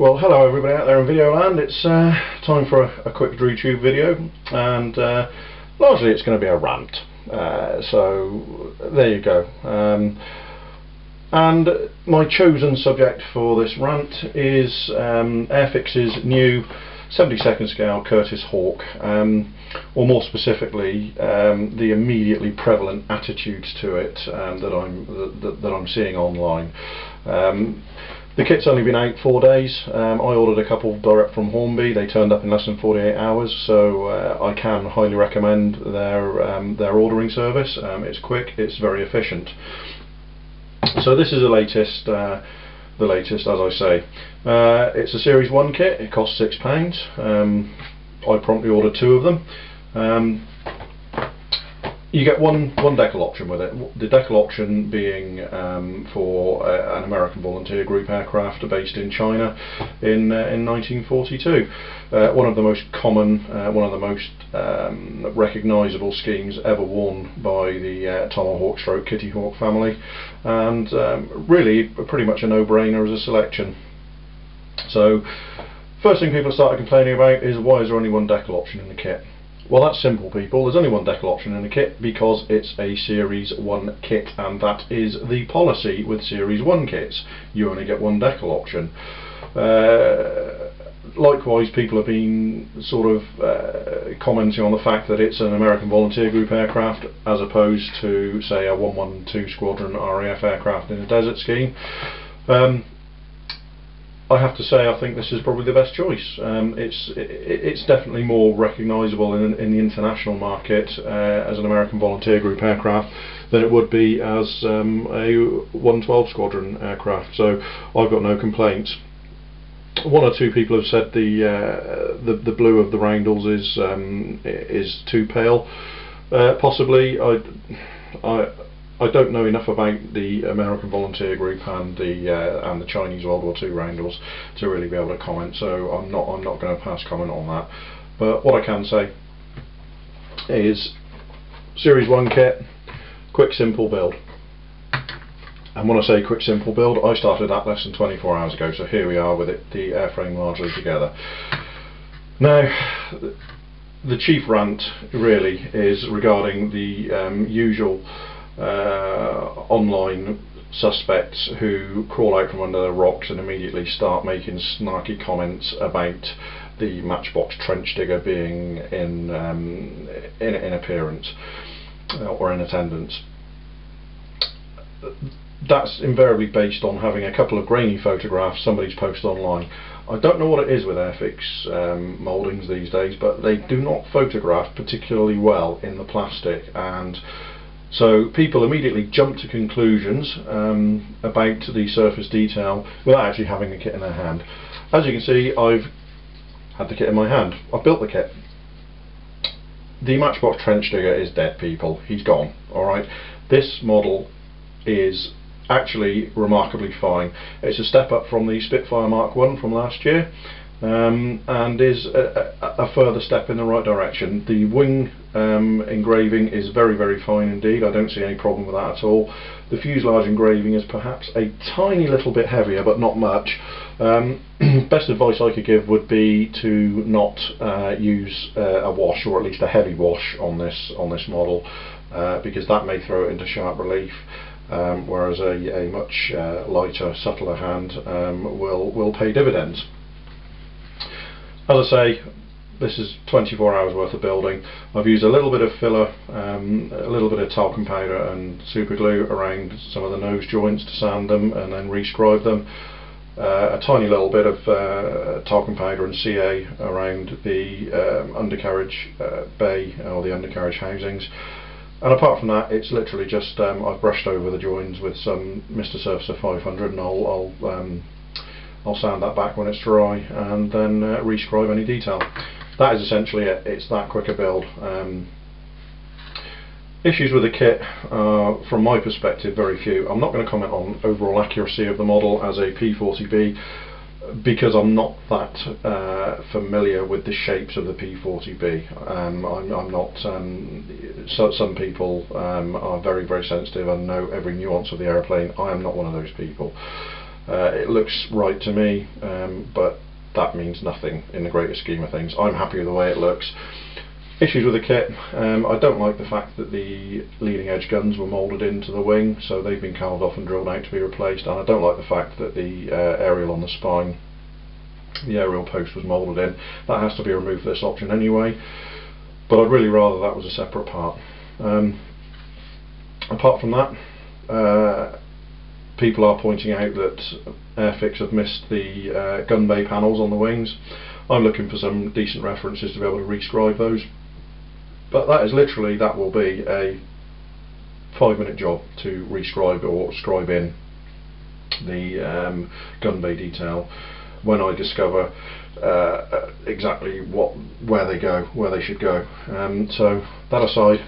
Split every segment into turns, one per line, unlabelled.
Well, hello everybody out there in video land. It's time for a quick DrewTube video, and largely it's going to be a rant. So there you go. And my chosen subject for this rant is Airfix's new 72nd scale Curtis Hawk, or more specifically the immediately prevalent attitudes to it that I'm seeing online. The kit's only been out 4 days. I ordered a couple direct from Hornby. They turned up in less than 48 hours, so I can highly recommend their ordering service. It's quick, it's very efficient. So this is the latest, as I say. It's a Series 1 kit. It costs £6. I promptly ordered 2 of them. You get one decal option with it. The decal option being for an American volunteer group aircraft based in China in 1942. One of the most common, one of the most recognisable schemes ever worn by the Tomahawk stroke Kitty Hawk family, and really pretty much a no-brainer as a selection. So first thing people started complaining about is, why is there only one decal option in the kit? Well, that's simple, people. There's only one decal option in the kit because it's a Series 1 kit, and that is the policy with Series 1 kits. You only get one decal option. Likewise, people have been sort of commenting on the fact that it's an American volunteer group aircraft as opposed to, say, a 112 Squadron RAF aircraft in a desert scheme. I have to say, I think this is probably the best choice. It's definitely more recognisable in the international market as an American volunteer group aircraft than it would be as a 112 Squadron aircraft. So I've got no complaints. One or two people have said the blue of the roundels is too pale. Possibly. I don't know enough about the American volunteer group and the Chinese World War II roundels to really be able to comment, so I'm not going to pass comment on that. But what I can say is Series 1 kit, quick simple build. And when I say quick simple build, I started that less than 24 hours ago, so here we are with it, the airframe largely together. Now, the chief rant really is regarding the usual online suspects who crawl out from under their rocks and immediately start making snarky comments about the Matchbox trench digger being in appearance or in attendance. That's invariably based on having a couple of grainy photographs somebody's posted online. I don't know what it is with Airfix mouldings these days, but they do not photograph particularly well in the plastic, and so people immediately jump to conclusions about the surface detail without actually having the kit in their hand. As you can see, I've had the kit in my hand. I've built the kit. The Matchbox trench digger is dead, people. He's gone. Alright. This model is actually remarkably fine. It's a step up from the Spitfire Mark 1 from last year, and is a further step in the right direction. The wing engraving is very, very fine indeed. I don't see any problem with that at all. The fuselage engraving is perhaps a tiny little bit heavier, but not much. Best advice I could give would be to not use a wash, or at least a heavy wash on this model, because that may throw it into sharp relief. Whereas a much lighter, subtler hand will pay dividends. As I say, this is 24 hours worth of building. I've used a little bit of filler, a little bit of talcum powder and super glue around some of the nose joints to sand them and then rescribe them. A tiny little bit of talcum powder and CA around the undercarriage bay, or the undercarriage housings. And apart from that, it's literally just I've brushed over the joins with some Mr. Surfacer 500, and I'll sand that back when it's dry, and then rescribe any detail. That is essentially it. It's that quick a build. Issues with the kit are, from my perspective, very few. I'm not going to comment on overall accuracy of the model as a P40B, because I'm not that familiar with the shapes of the P40B. I'm not. Some people are very, very sensitive and know every nuance of the airplane. I am not one of those people. It looks right to me, but that means nothing in the greater scheme of things. I'm happy with the way it looks. Issues with the kit: I don't like the fact that the leading edge guns were moulded into the wing, so they've been carved off and drilled out to be replaced, and I don't like the fact that the aerial on the spine, the aerial post, was moulded in. That has to be removed for this option anyway, but I'd really rather that was a separate part. Apart from that, people are pointing out that Airfix have missed the gun bay panels on the wings. I'm looking for some decent references to be able to rescribe those, but that will be a 5-minute job to rescribe or scribe in the gun bay detail when I discover exactly where they should go. So that aside,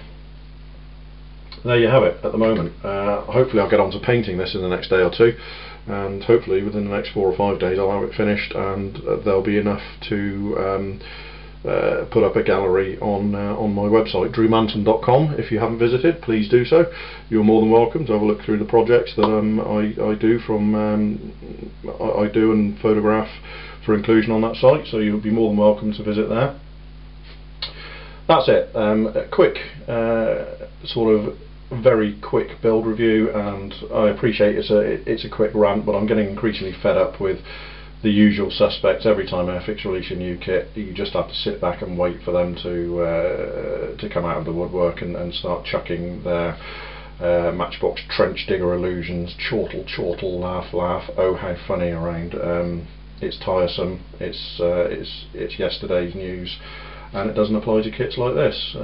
there you have it at the moment. Hopefully I'll get on to painting this in the next day or two, and hopefully within the next 4 or 5 days I'll have it finished, and there'll be enough to put up a gallery on my website, drewmanton.com. If you haven't visited, please do so. You're more than welcome to have a look through the projects that I do and photograph for inclusion on that site, so you'll be more than welcome to visit there. That's it. A quick sort of very quick build review, and I appreciate it's a quick rant, but I'm getting increasingly fed up with the usual suspects. Every time Airfix release a new kit, you just have to sit back and wait for them to come out of the woodwork and start chucking their Matchbox trench digger illusions, chortle, laugh, oh how funny around. It's tiresome. It's yesterday's news, and it doesn't apply to kits like this.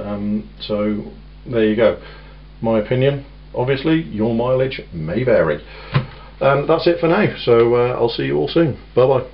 So there you go. My opinion, obviously, your mileage may vary. That's it for now, so I'll see you all soon. Bye bye.